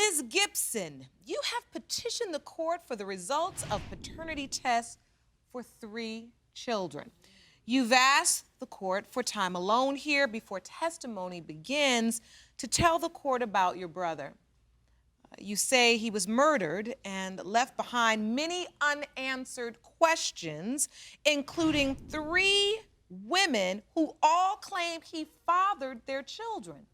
Ms. Gibson, you have petitioned the court for the results of paternity tests for 3 children. You've asked the court for time alone here before testimony begins to tell the court about your brother. You say he was murdered and left behind many unanswered questions, including 3 women who all claim he fathered their children.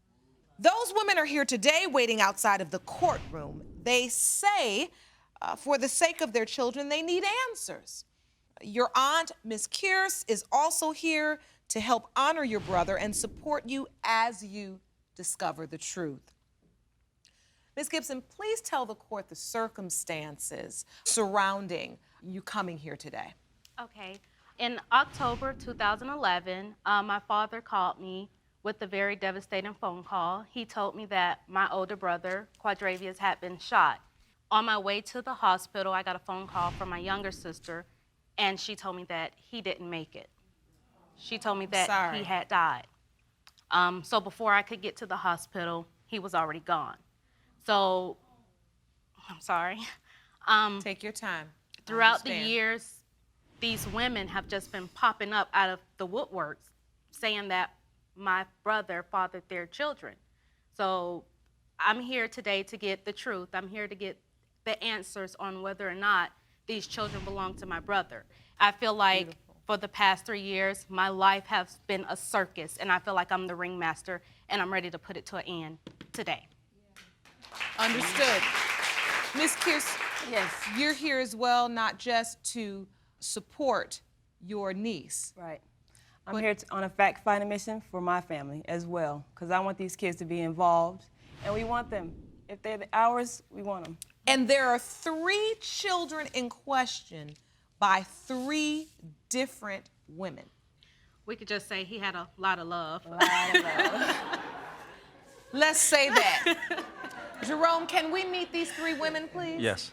Those women are here today waiting outside of the courtroom. They say, for the sake of their children, they need answers. Your aunt, Ms. Kearse, is also here to help honor your brother and support you as you discover the truth. Ms. Gibson, please tell the court the circumstances surrounding you coming here today. Okay. In October 2011, my father called me with a very devastating phone call. He told me that my older brother, Quadravius, had been shot. On my way to the hospital, I got a phone call from my younger sister, and she told me that he didn't make it. She told me that he had died. So before I could get to the hospital, he was already gone. So, I'm sorry. Take your time. Throughout the years, these women have just been popping up out of the woodworks saying that my brother fathered their children. So I'm here today to get the truth. I'm here to get the answers on whether or not these children belong to my brother. I feel like for the past 3 years, my life has been a circus, and I feel like I'm the ringmaster, and I'm ready to put it to an end today. Understood. Ms. Kearse, yes, you're here as well, not just to support your niece. Right. I'm here on a fact-finding mission for my family as well, because I want these kids to be involved, and we want them. If they're ours, we want them. And there are 3 children in question by 3 different women. We could just say he had a lot of love. A lot of love. Let's say that. Jerome, can we meet these 3 women, please? Yes.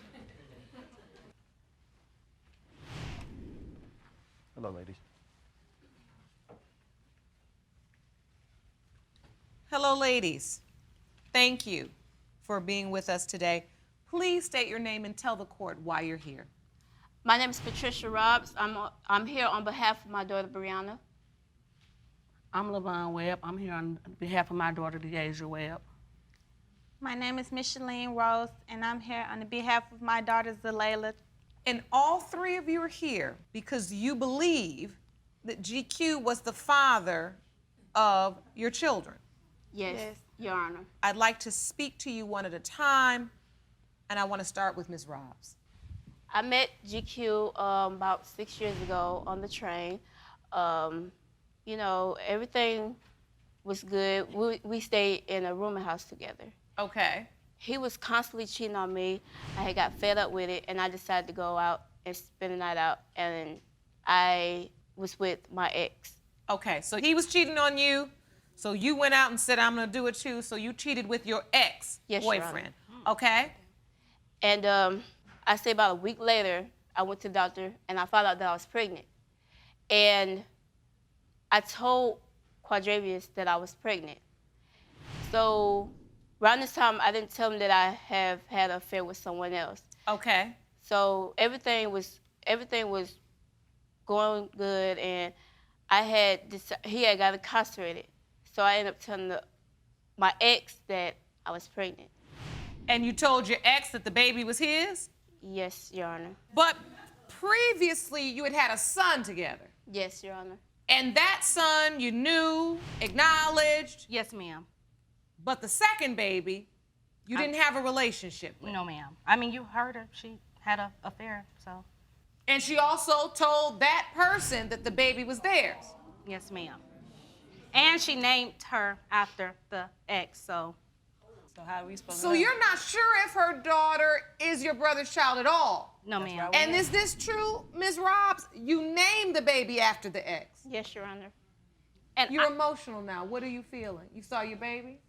Hello, ladies. Hello, ladies. Thank you for being with us today. Please state your name and tell the court why you're here. My name is Patricia Robbs. I'm here on behalf of my daughter, Brianna. I'm Webb. I'm here on behalf of my daughter, Deasia Webb. My name is Micheline Rose, and I'm here on behalf of my daughter, Zalaylah. And all 3 of you are here because you believe that GQ was the father of your children. Yes, Your Honor. I'd like to speak to you one at a time, and I want to start with Ms. Robbs. I met GQ about 6 years ago on the train. You know, everything was good. We stayed in a rooming house together. Okay. He was constantly cheating on me. I had got fed up with it, and I decided to go out and spend the night out, and I was with my ex. Okay, so he was cheating on you, so you went out and said, I'm gonna do it too, so you cheated with your ex-boyfriend, okay? And I say about a week later, I went to the doctor, and I found out that I was pregnant. And I told Quadravius that I was pregnant. So around this time, I didn't tell him that I have had an affair with someone else. Okay. So everything was going good, and he had got incarcerated. So I ended up telling my ex that I was pregnant. And you told your ex that the baby was his? Yes, Your Honor. But previously, you had had a son together. Yes, Your Honor. And that son you knew, acknowledged. Yes, ma'am. But the second baby, you didn't have a relationship with. No, ma'am. I mean, you heard her. She had an affair, so. And she also told that person that the baby was theirs. Yes, ma'am. And she named her after the ex, so. So how are we supposed to So know? you're not sure if her daughter is your brother's child at all? No, ma'am. And is this true, Ms. Robbs? You named the baby after the ex. Yes, Your Honor. And You're emotional now. What are you feeling? You saw your baby?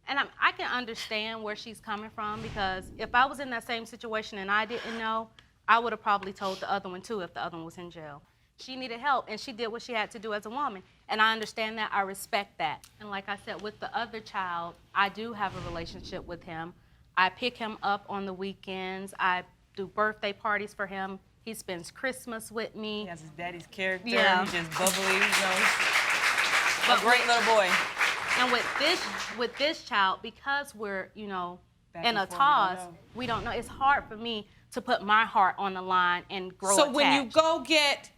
And I can understand where she's coming from, because if I was in that same situation and I didn't know, I would have probably told the other one too if the other one was in jail. She needed help, and she did what she had to do as a woman. And I understand that. I respect that. And like I said, with the other child, I do have a relationship with him. I pick him up on the weekends. I do birthday parties for him. He spends Christmas with me. He has his daddy's character. Yeah. He's just bubbly, you know. But A great little boy. And with this child, because we're, you know, Back in a and forth, toss, we don't know. It's hard for me to put my heart on the line and grow So attached. when you go get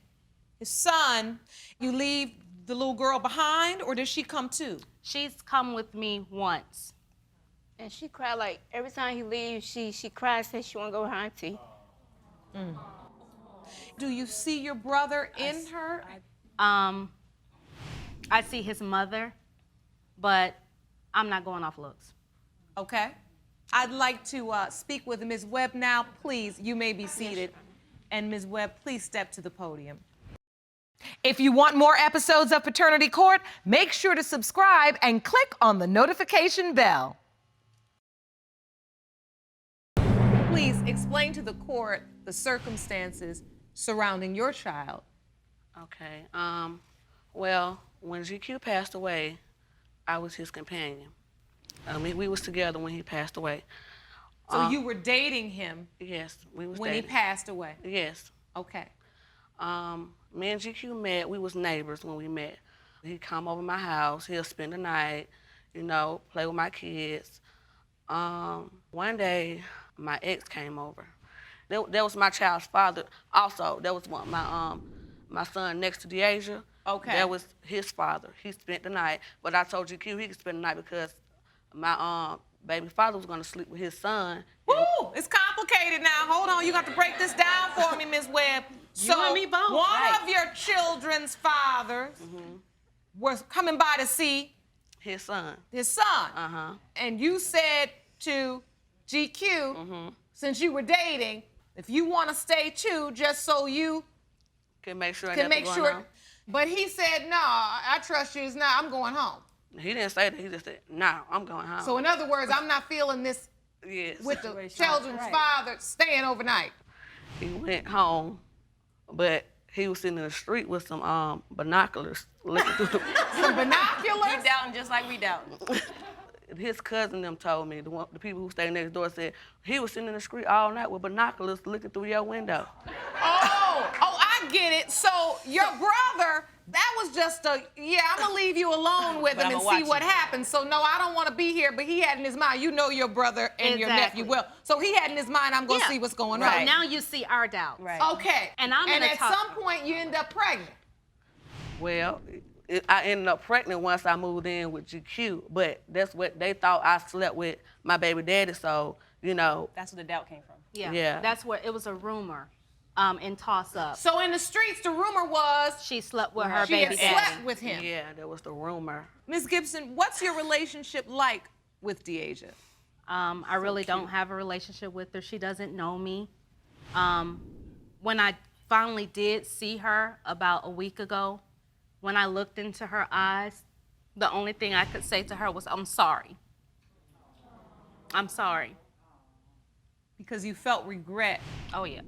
his son, you leave the little girl behind, or does she come too? She's come with me once. And she cried like every time he leaves, she cries, says she want to go with her auntie. Do you see your brother in her? I see his mother, but I'm not going off looks. Okay. I'd like to speak with Ms. Webb now. Please, you may be seated. And Ms. Webb, please step to the podium. If you want more episodes of Paternity Court, make sure to subscribe and click on the notification bell. Please explain to the court the circumstances surrounding your child. Okay. Well, when GQ passed away, I was his companion. We was together when he passed away. So you were dating him Yes, we was when he dating. passed away. Yes. Okay. Me and GQ met. We was neighbors when we met. He'd come over my house. He'll spend the night, you know, play with my kids. One day, my ex came over. That was my child's father. Also, that was one my son next to Deasia. Okay. That was his father. He spent the night, but I told GQ he could spend the night because my baby father was gonna sleep with his son. Woo! It's complicated now. Hold on, you got to break this down for me, Ms. Webb. So and me both. one Right. of your children's fathers was coming by to see His son. his son. Uh-huh. And you said to GQ, since you were dating, if you want to stay too, just so you Can make sure. can nothing make going sure. on. But he said, no, I trust you. It's not, I'm going home. He didn't say that. He just said, "No, I'm going home." So in other words, I'm not feeling this yes. with the Situation. children's Right. father staying overnight. He went home, but he was sitting in the street with some binoculars looking through the. Some binoculars. He doubting just like we doubting. His cousin them told me, the people who stayed next door said, he was sitting in the street all night with binoculars looking through your window. Oh, I get it. So your brother, that was just I'm gonna leave you alone with But him and I'ma see watch what you. happens. So no, I don't want to be here, but he had in his mind, you know your brother and your Exactly. nephew well. So he had in his mind, I'm gonna Yeah. see what's going So on. now you see our doubts. Right. Okay. And I'm gonna at talk- some point you end up pregnant. Well, I ended up pregnant once I moved in with GQ, but that's what they thought I slept with my baby daddy, so, you know. That's where the doubt came from. Yeah. Yeah. That's where it was a rumor in toss up. So in the streets, the rumor was She slept with her she baby had daddy. slept with him. Yeah, that was the rumor. Ms. Gibson, what's your relationship like with Deasia? I really don't have a relationship with her. She doesn't know me. When I finally did see her about a week ago, when I looked into her eyes, the only thing I could say to her was, I'm sorry. I'm sorry. Because you felt regret. Oh, yeah.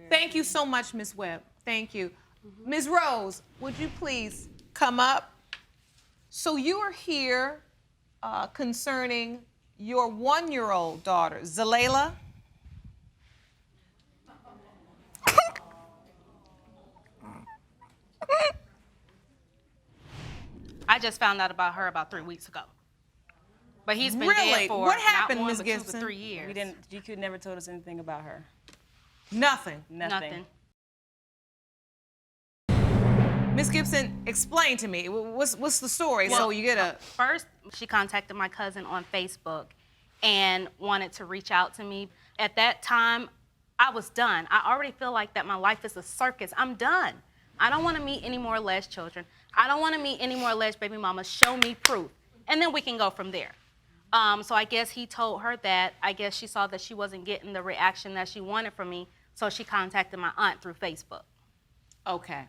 Thank you so much, Ms. Webb. Thank you. Ms. Rose, would you please come up? So you are here concerning your 1-year-old daughter, Zalaylah. I just found out about her about 3 weeks ago. But he's been Really? dead for What happened, not one, Ms. but 2 Gibson? to 3 years. We didn't. GQ never told us anything about her. Nothing. Nothing. Ms. Gibson, explain to me. What's the story? So you get a... First, she contacted my cousin on Facebook and wanted to reach out to me. At that time, I was done. I already feel like that my life is a circus. I'm done. I don't want to meet any more alleged children. I don't want to meet any more alleged baby mamas. Show me proof. And then we can go from there. So I guess he told her that. I guess she saw that she wasn't getting the reaction that she wanted from me, so she contacted my aunt through Facebook. Okay.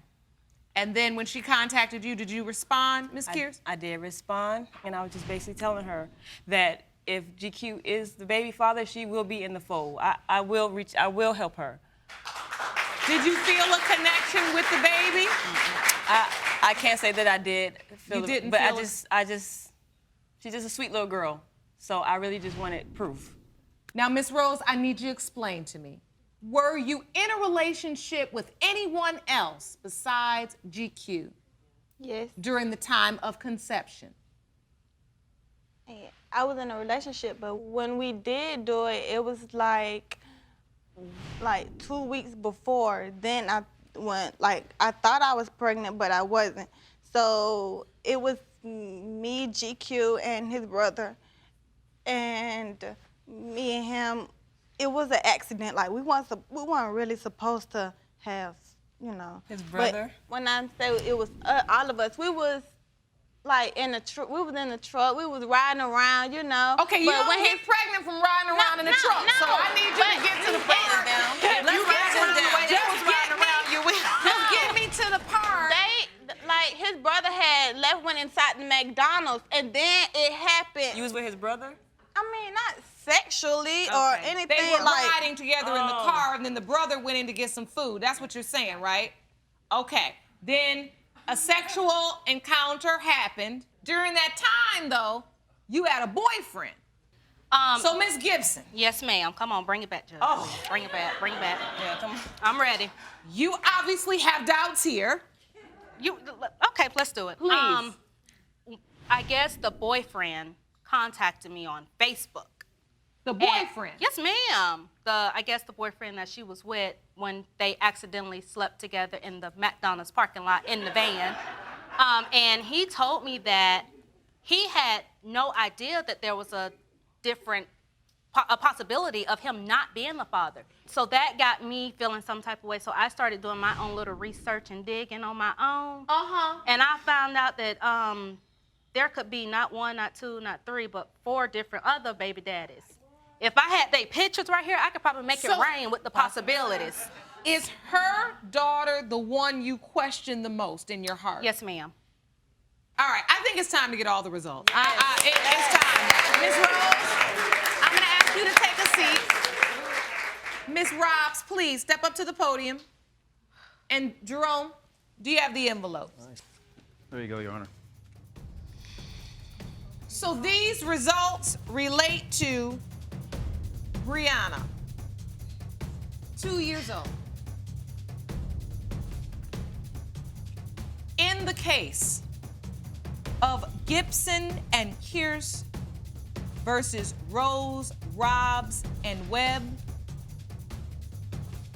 And then when she contacted you, did you respond, Ms. Kearse? I did respond, and I was just basically telling her that if GQ is the baby father, she will be in the fold. I will help her. Did you feel a connection with the baby? I can't say that I did feel You it, didn't but feel it? she's just a sweet little girl. So I really just wanted proof. Now, Ms. Rose, I need you to explain to me. Were you in a relationship with anyone else besides GQ Yes. during the time of conception? Yeah, I was in a relationship, but when we did do it, it was like 2 weeks before. Then I thought I was pregnant, but I wasn't. So it was me, GQ, and his brother, and me and him. It was an accident. Like we weren't really supposed to have, His brother? But when I say it was all of us, we was like in the truck. We was in the truck. We was riding around, Okay, you don't get pregnant from riding around in the truck. So I need you to get to the part. You get to the way they was riding around you. Just get me to the part. His brother went inside the McDonald's, and then it happened. You was with his brother? I mean, not sexually or anything. They were riding together in the car, and then the brother went in to get some food. That's what you're saying, right? Okay. Then a sexual encounter happened. During that time, though, you had a boyfriend. So, Miss Gibson. Yes, ma'am. Come on, bring it back, Judge. Oh. Bring it back. Bring it back. Yeah, come on. I'm ready. You obviously have doubts here. Okay, let's do it. Please. I guess the boyfriend contacted me on Facebook. The boyfriend? Yes, ma'am. I guess the boyfriend that she was with when they accidentally slept together in the McDonald's parking lot in the van. And he told me that he had no idea that there was a possibility of him not being the father. So that got me feeling some type of way. So I started doing my own little research and digging on my own. Uh-huh. And I found out that there could be not one, not two, not three, but 4 different other baby daddies. If I had their pictures right here, I could probably make it rain with the possibilities. Is her daughter the one you question the most in your heart? Yes, ma'am. All right, I think it's time to get all the results. It's time. Ms. Rose, I'm going to ask you to take a seat. Ms. Robs, please step up to the podium. And Jerome, do you have the envelopes? There you go, Your Honor. So these results relate to Brianna, 2 years old. In the case of Gibson and Kearse versus Rose, Robs, and Webb,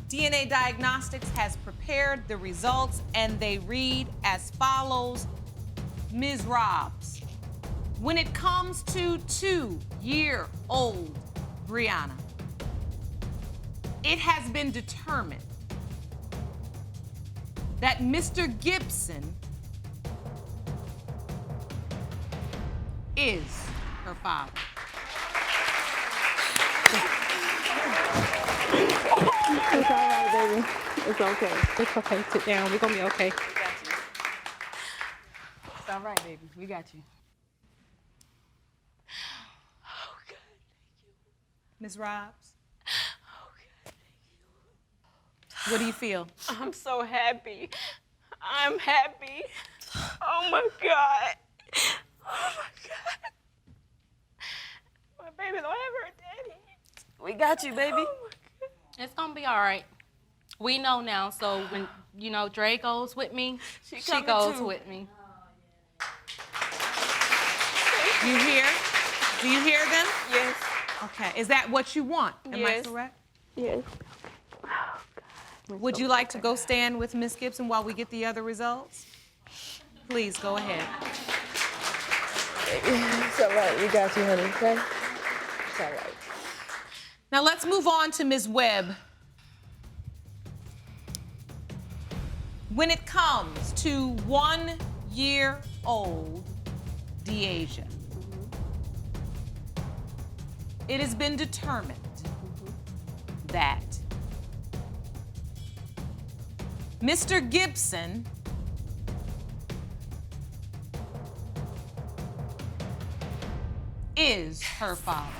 DNA Diagnostics has prepared the results, and they read as follows. Ms. Robs, when it comes to 2-year-old Brianna, it has been determined that Mr. Gibson is her father. It's all right, baby. It's okay. It's okay. Sit down. We're going to be okay. It's all right, baby. We got you. Ms. Robs? What do you feel? I'm so happy. I'm happy. Oh, my God. Oh, my God. My baby don't have her daddy. We got you, baby. Oh, my God. It's gonna be all right. We know now, so when, Dre goes with me, she goes too. with me. You hear? Do you hear them? Yes. Okay. Is that what you want? Am I Yes. correct? Yes. Would you like to go stand with Miss Gibson while we get the other results? Please, go ahead. It's all right. We got you, honey, okay? It's all right. Now let's move on to Ms. Webb. When it comes to 1-year-old Deasia, it has been determined that Mr. Gibson is her father.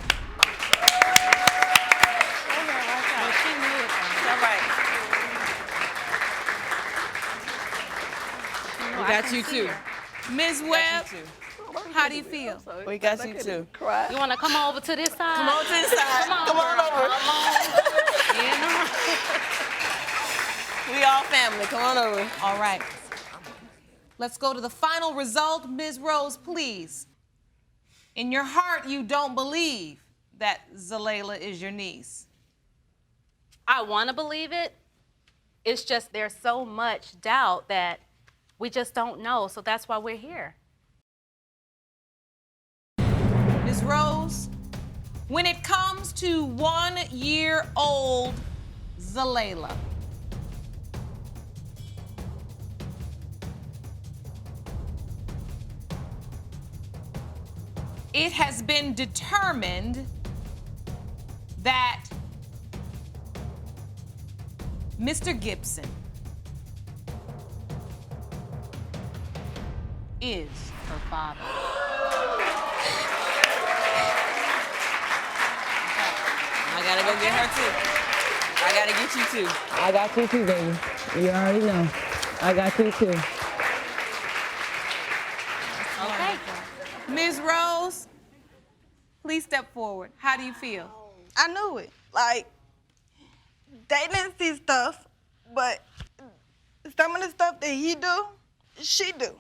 We got you, too. Ms. Webb, How do you feel? We got you too. You want to come over to this side? Come on to the side. Come on over. We all family. Come on over. All right. Let's go to the final result. Ms. Rose, please. In your heart, you don't believe that Zalaylah is your niece. I want to believe it. It's just there's so much doubt that we just don't know. So that's why we're here. Ms. Rose, when it comes to 1-year-old Zalaylah, it has been determined that Mr. Gibson is her father. I gotta go get her too. I gotta get you too. I got you too, baby. You already know. I got you too. Okay. Ms. Rose, please step forward. How do you feel? I knew it. Like, they didn't see stuff, but some of the stuff that he do, she do.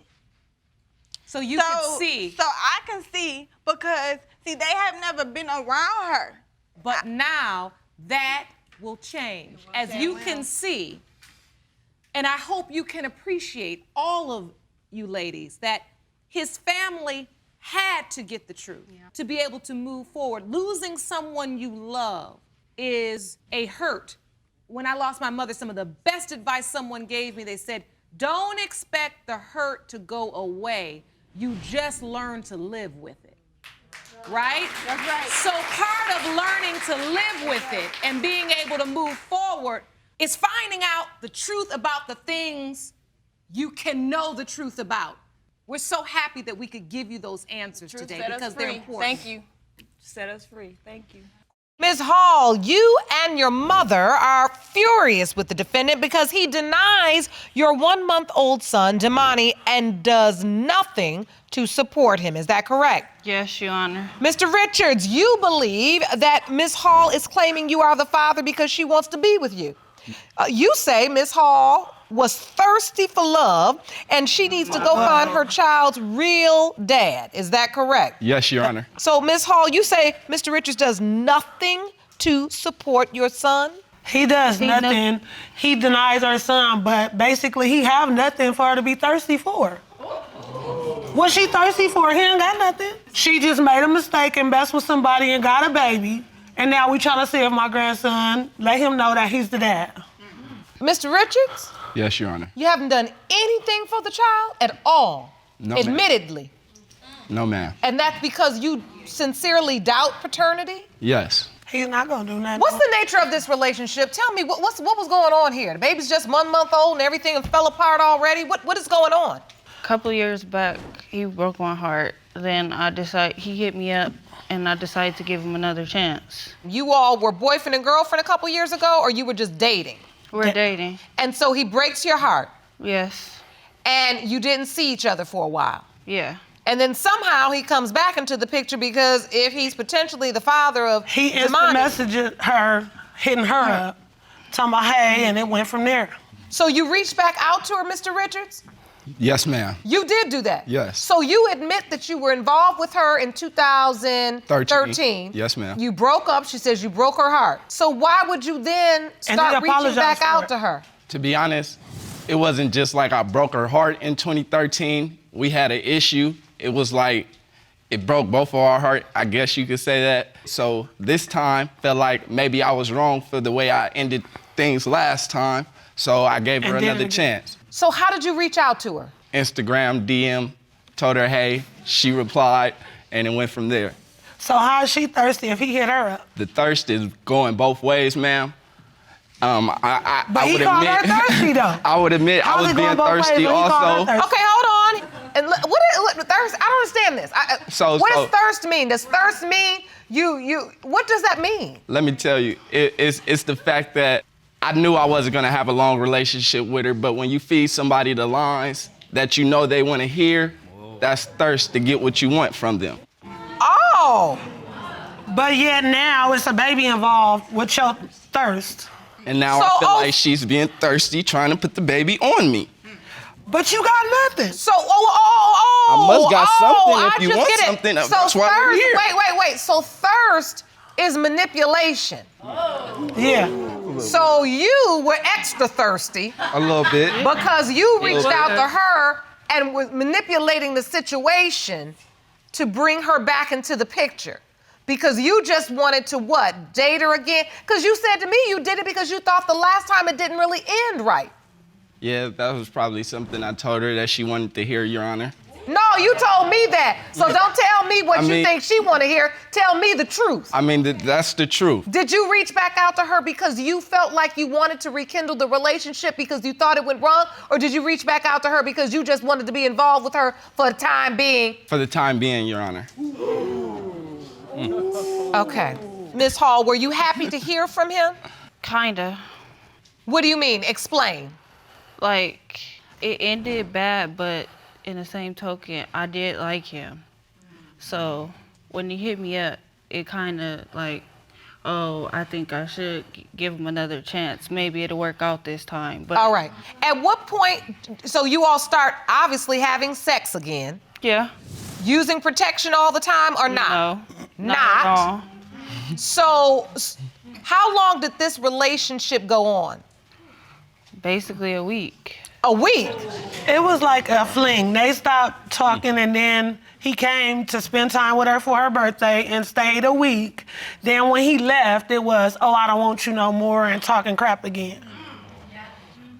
So you can see. So I can see because, see, they have never been around her. But now that will change. As you can see, and I hope you can appreciate, all of you ladies, that his family had to get the truth to be able to move forward. Losing someone you love is a hurt. When I lost my mother, some of the best advice someone gave me, they said, don't expect the hurt to go away. You just learn to live with it. Right? That's right. So part of learning to live with it and being able to move forward is finding out the truth about the things you can know the truth about. We're so happy that we could give you those answers today because they're important. Thank you. Set us free. Thank you. Ms. Hall, you and your mother are furious with the defendant because he denies your 1-month-old son, Demani, and does nothing to support him. Is that correct? Yes, Your Honor. Mr. Richards, you believe that Ms. Hall is claiming you are the father because she wants to be with you. You say Ms. Hall was thirsty for love and she needs to go find her child's real dad. Is that correct? Yes, Your Honor. So, Ms. Hall, you say Mr. Richards does nothing to support your son? He does nothing. He denies her son, but basically he have nothing for her to be thirsty for. What she thirsty for? He ain't got nothing. She just made a mistake and messed with somebody and got a baby. And now we trying to see if my grandson, let him know that he's the dad. Mr. Richards? Yes, Your Honor. You haven't done anything for the child at all? No, ma'am. Admittedly. No, ma'am. And that's because you sincerely doubt paternity? Yes. He's not gonna do nothing. What's the nature of this relationship? Tell me, what was going on here? The baby's just 1 month old and everything fell apart already? What is going on? A couple years back, he broke my heart. Then he hit me up, and I decided to give him another chance. You all were boyfriend and girlfriend a couple years ago, or you were just dating? We're dating. And so he breaks your heart? Yes. And you didn't see each other for a while? Yeah. And then somehow he comes back into the picture because if he's potentially the father of He instant Demani, messaged her, hitting her up, talking about, hey, and it went from there. So you reached back out to her, Mr. Richards? Yes, ma'am. You did do that? Yes. So you admit that you were involved with her in 2013. Yes, ma'am. You broke up. She says you broke her heart. So why would you then start reaching back out to her? To be honest, it wasn't just like I broke her heart in 2013. We had an issue. It was like it broke both of our heart, I guess you could say that. So this time felt like maybe I was wrong for the way I ended things last time. So I gave her another chance. So how did you reach out to her? Instagram, DM, told her, hey, she replied, and it went from there. So how is she thirsty if he hit her up? The thirst is going both ways, ma'am. I He would called admit, her thirsty though. I would admit I was being thirsty also. Okay, hold on. And what thirst? I don't understand this. What does thirst mean? Does thirst mean what does that mean? Let me tell you, it's the fact that I knew I wasn't gonna have a long relationship with her, but when you feed somebody the lines that you know they wanna hear, that's thirst to get what you want from them. Oh! But yet now it's a baby involved with your thirst. And now I feel like she's being thirsty, trying to put the baby on me. But you got nothing. So, I must got something if I you just want get it. something. So That's why we're thirst, here. wait. So thirst is manipulation. Yeah. So you were extra thirsty A little bit. because you reached out to her and was manipulating the situation to bring her back into the picture. Because you just wanted to what? Date her again? Because you said to me you did it because you thought the last time it didn't really end right. Yeah, that was probably something I told her that she wanted to hear, Your Honor. No, you told me that. So don't tell me what you think she want to hear. Tell me the truth. I mean, that's the truth. Did you reach back out to her because you felt like you wanted to rekindle the relationship because you thought it went wrong? Or did you reach back out to her because you just wanted to be involved with her for the time being? For the time being, Your Honor. Okay. Ms. Hall, were you happy to hear from him? Kinda. What do you mean? Explain. Like, it ended bad, but in the same token, I did like him. So when he hit me up, it kind of like, oh, I think I should give him another chance. Maybe it'll work out this time. But all right. At what point, so you all start obviously having sex again? Yeah. Using protection all the time or not? No. Not at all. So how long did this relationship go on? Basically a week. A week? It was like a fling. They stopped talking and then he came to spend time with her for her birthday and stayed a week. Then when he left, it was, oh, I don't want you no more and talking crap again.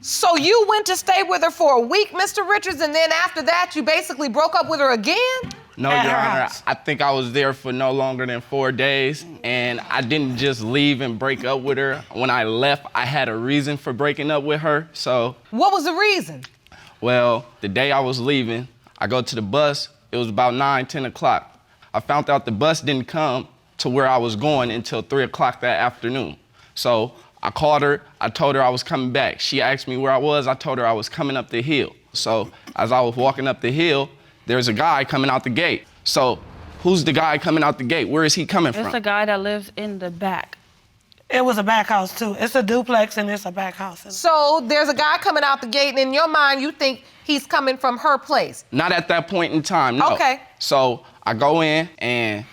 So you went to stay with her for a week, Mr. Richards, and then after that you basically broke up with her again? No, Your Honor, I think I was there for no longer than 4 days, and I didn't just leave and break up with her. When I left, I had a reason for breaking up with her, so. What was the reason? Well, the day I was leaving, I go to the bus. It was about 9, 10 o'clock. I found out the bus didn't come to where I was going until 3 o'clock that afternoon. So I called her, I told her I was coming back. She asked me where I was, I told her I was coming up the hill. So as I was walking up the hill, there's a guy coming out the gate. So who's the guy coming out the gate? Where is he coming from? It's a guy that lives in the back. It was a back house too. It's a duplex and it's a back house. So there's a guy coming out the gate and in your mind you think he's coming from her place? Not at that point in time, no. Okay. So I go in and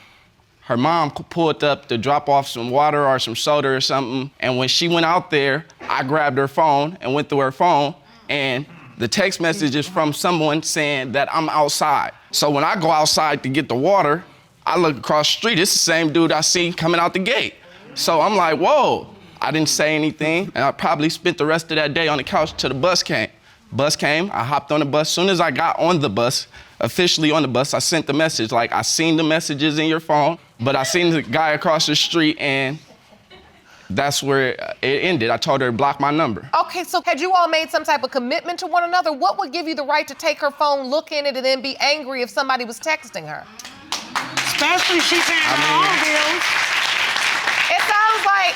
her mom pulled up to drop off some water or some soda or something. And when she went out there, I grabbed her phone and went through her phone and the text message is from someone saying that I'm outside. So when I go outside to get the water, I look across the street, it's the same dude I see coming out the gate. So I'm like, whoa. I didn't say anything, and I probably spent the rest of that day on the couch till the bus came. Bus came, I hopped on the bus. Soon as I got on the bus, officially on the bus, I sent the message, like, I seen the messages in your phone, but I seen the guy across the street, and that's where it ended. I told her to block my number. Okay, so had you all made some type of commitment to one another? What would give you the right to take her phone, look in it, and then be angry if somebody was texting her? Especially she paying her own bills. It sounds like,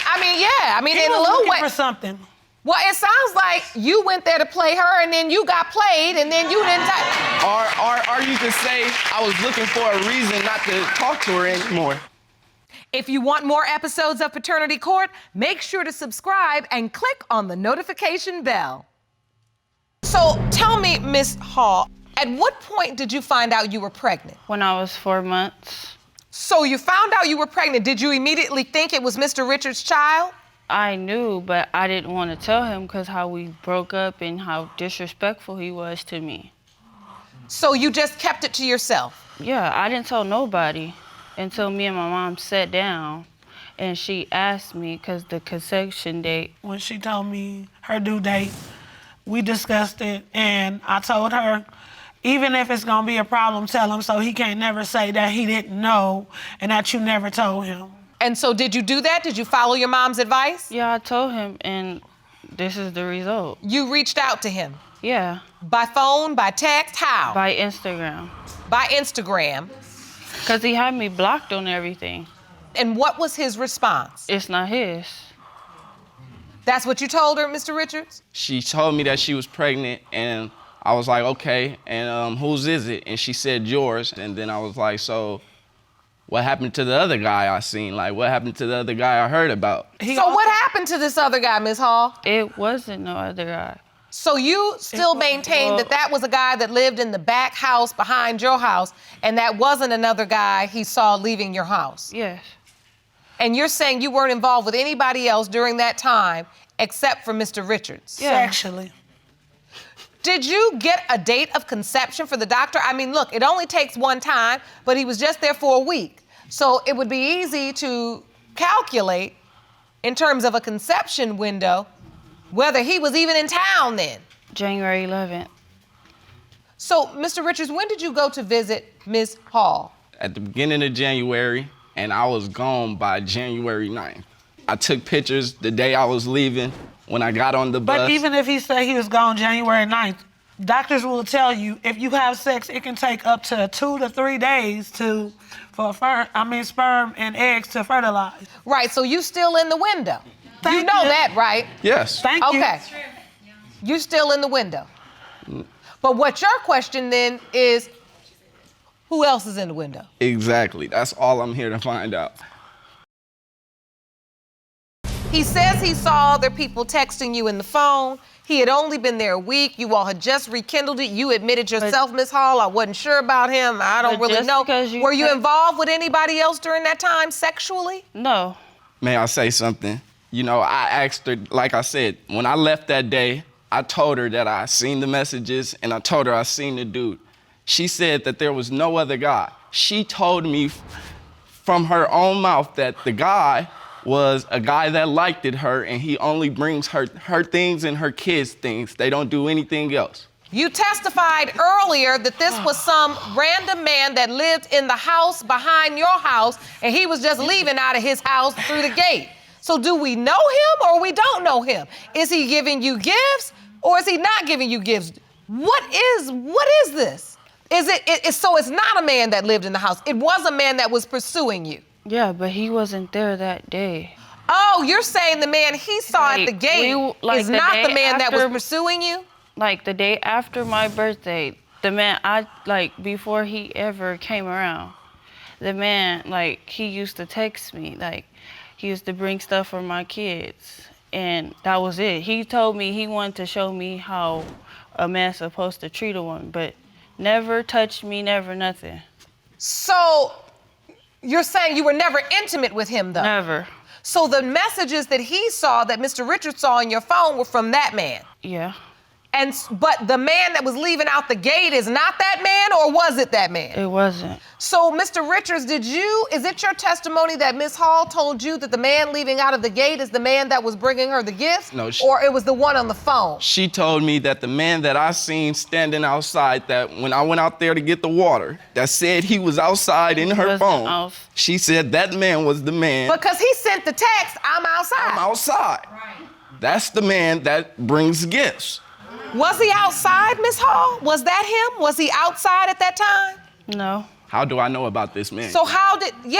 He in a was little looking way. for something. Well, it sounds like you went there to play her and then you got played and then you didn't Or you could say I was looking for a reason not to talk to her anymore. If you want more episodes of Paternity Court, make sure to subscribe and click on the notification bell. So tell me, Miss Hall, at what point did you find out you were pregnant? When I was 4 months. So you found out you were pregnant. Did you immediately think it was Mr. Richards' child? I knew, but I didn't want to tell him because how we broke up and how disrespectful he was to me. So you just kept it to yourself? Yeah, I didn't tell nobody until me and my mom sat down and she asked me because the conception date. When she told me her due date, we discussed it and I told her, even if it's gonna be a problem, tell him so he can't never say that he didn't know and that you never told him. And so did you do that? Did you follow your mom's advice? Yeah, I told him and this is the result. You reached out to him? Yeah. By phone, by text, how? By Instagram. By Instagram? Because he had me blocked on everything. And what was his response? It's not his. That's what you told her, Mr. Richards? She told me that she was pregnant, and I was like, okay, and whose is it? And she said, yours. And then I was like, so what happened to the other guy I seen? Like, what happened to the other guy I heard about? So what happened to this other guy, Ms. Hall? It wasn't no other guy. So you still maintain that that was a guy that lived in the back house behind your house, and that wasn't another guy he saw leaving your house? Yes. And you're saying you weren't involved with anybody else during that time except for Mr. Richards? Yeah. Sexually. Did you get a date of conception for the doctor? I mean, look, it only takes one time, but he was just there for a week. So it would be easy to calculate in terms of a conception window whether he was even in town then. January 11th. So, Mr. Richards, when did you go to visit Ms. Hall? At the beginning of January, and I was gone by January 9th. I took pictures the day I was leaving when I got on the bus. But even if he said he was gone January 9th, doctors will tell you if you have sex, it can take up to 2 to 3 days for sperm and eggs to fertilize. Right, so you still in the window. You know that, right? Yes. Thank you. Okay. You still in the window. But what your question then is, who else is in the window? Exactly. That's all I'm here to find out. He says he saw other people texting you in the phone. He had only been there a week. You all had just rekindled it. You admitted yourself, Ms. Hall, I wasn't sure about him. I don't really know. Were you involved with anybody else during that time sexually? No. May I say something? You know, I asked her, like I said, when I left that day, I told her that I seen the messages and I told her I seen the dude. She said that there was no other guy. She told me from her own mouth that the guy was a guy that liked her and he only brings her things and her kids' things. They don't do anything else. You testified earlier that this was some random man that lived in the house behind your house and he was just leaving out of his house through the gate. So do we know him or we don't know him? Is he giving you gifts or is he not giving you gifts? What is this? So it's not a man that lived in the house. It was a man that was pursuing you. Yeah, but he wasn't there that day. Oh, you're saying the man he saw at the gate is not the man that was pursuing you? Like the day after my birthday, the man before he ever came around, the man, he used to text me, he used to bring stuff for my kids, and that was it. He told me he wanted to show me how a man's supposed to treat a woman, but never touched me, never nothing. So you're saying you were never intimate with him, though? Never. So the messages that he saw, that Mr. Richards saw on your phone, were from that man? Yeah. But the man that was leaving out the gate is not that man, or was it that man? It wasn't. So, Mr. Richards, is it your testimony that Ms. Hall told you that the man leaving out of the gate is the man that was bringing her the gifts? No. Or it was the one on the phone? She told me that the man that I seen standing outside, that when I went out there to get the water, that said he was outside in her phone, she said that man was the man. Because he sent the text, I'm outside. I'm outside. Right. That's the man that brings gifts. Was he outside, Ms. Hall? Was that him? Was he outside at that time? No. How do I know about this man? So right. He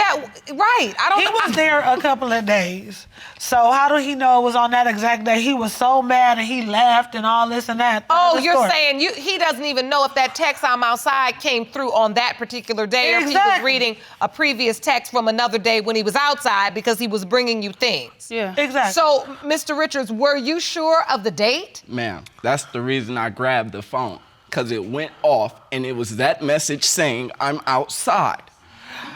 was there a couple of days. So how do he know it was on that exact day? He was so mad and he laughed and all this and that. Oh, you're saying he doesn't even know if that text I'm outside came through on that particular day, or if he was reading a previous text from another day when he was outside because he was bringing you things. Yeah. Exactly. So, Mr. Richards, were you sure of the date? Ma'am, that's the reason I grabbed the phone. Because it went off and it was that message saying I'm outside.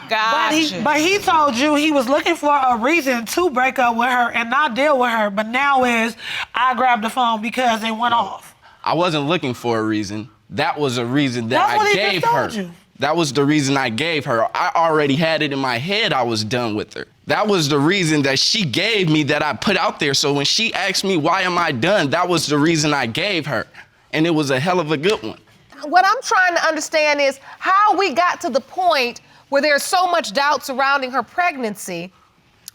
Gotcha. But he told you he was looking for a reason to break up with her and not deal with her, but now I grabbed the phone because it went off. I wasn't looking for a reason. That was a reason that I gave her. You. That was the reason I gave her. I already had it in my head I was done with her. That was the reason that she gave me that I put out there. So when she asked me, why am I done? That was the reason I gave her. And it was a hell of a good one. What I'm trying to understand is how we got to the point where there's so much doubt surrounding her pregnancy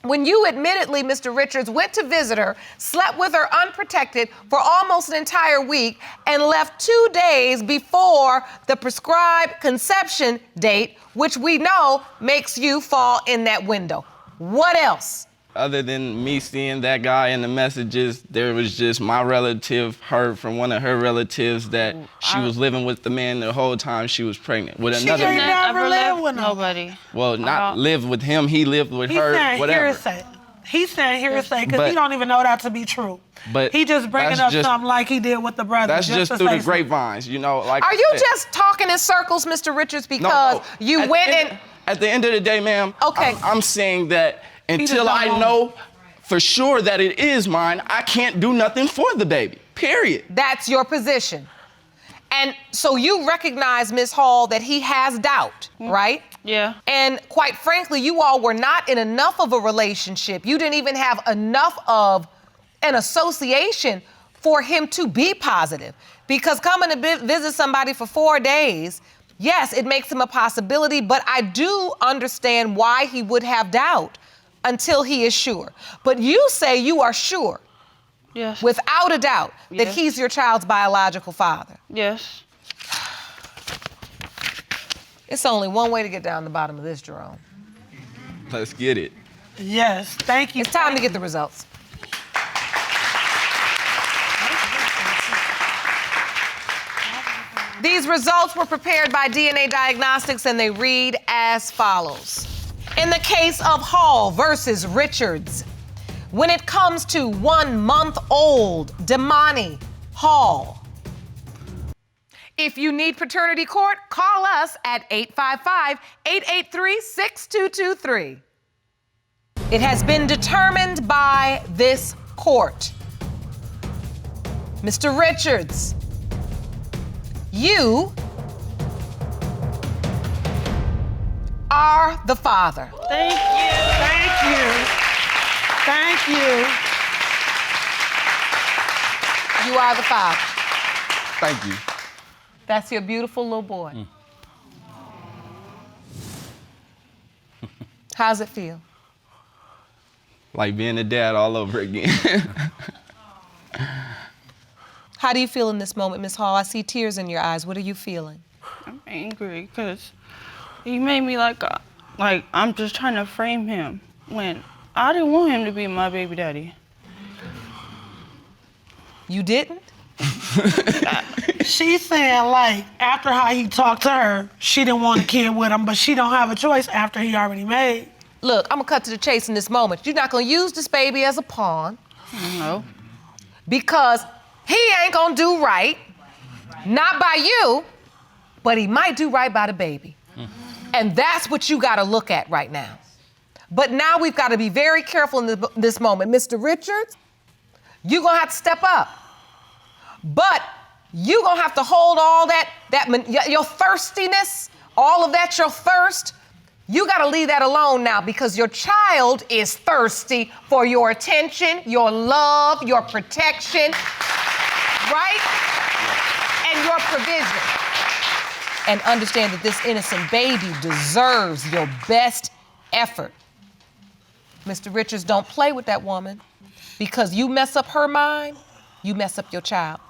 when you admittedly, Mr. Richards, went to visit her, slept with her unprotected for almost an entire week, and left 2 days before the prescribed conception date, which we know makes you fall in that window. What else? Other than me seeing that guy in the messages, there was just my relative heard from one of her relatives that she was living with the man the whole time she was pregnant with another ain't man. never lived with nobody. Well, not lived with him, he lived with her, saying whatever. hearsay. He's saying hearsay because But- he don't even know that to be true. But He just bringing that's up something like he did with the brother. That's just to through say the grapevines, you know. Like Are I you said. just talking in circles, Mr. Richards, because you At went the end- and... At the end of the day, ma'am, Okay. I'm saying that until don't I want know for sure that it is mine, I can't do nothing for the baby, period. That's your position. And so you recognize, Ms. Hall, that he has doubt, right? Yeah. And quite frankly, you all were not in enough of a relationship. You didn't even have enough of an association for him to be positive. Because coming to visit somebody for 4 days, yes, it makes him a possibility, but I do understand why he would have doubt until he is sure. But you say you are sure, Yes. without a doubt, that Yes. he's your child's biological father. Yes. It's only one way to get down the bottom of this, Jerome. Let's get it. Yes, thank you. It's time to get the results. These results were prepared by DNA Diagnostics and they read as follows. In the case of Hall versus Richards, when it comes to 1 month old Demani Hall, if you need paternity court, call us at 855-883-6223. It has been determined by this court. Mr. Richards, you are the father. Thank you. Thank you. Thank you. You are the father. Thank you. That's your beautiful little boy. How's it feel? Like being a dad all over again. How do you feel in this moment, Ms. Hall? I see tears in your eyes. What are you feeling? I'm angry because he made me like I'm just trying to frame him when I didn't want him to be my baby daddy. You didn't? She's saying like after how he talked to her, she didn't want a kid with him, but she don't have a choice after he already made. Look, I'm gonna cut to the chase in this moment. You're not gonna use this baby as a pawn. No. Because he ain't gonna do right, not by you, but he might do right by the baby. And that's what you gotta look at right now. But now we've gotta be very careful in this moment. Mr. Richards, you're gonna have to step up. But you're gonna have to hold all your thirstiness, all of that, your thirst, you gotta leave that alone now because your child is thirsty for your attention, your love, your protection, right? And your provision. And understand that this innocent baby deserves your best effort. Mr. Richards, don't play with that woman because you mess up her mind, you mess up your child.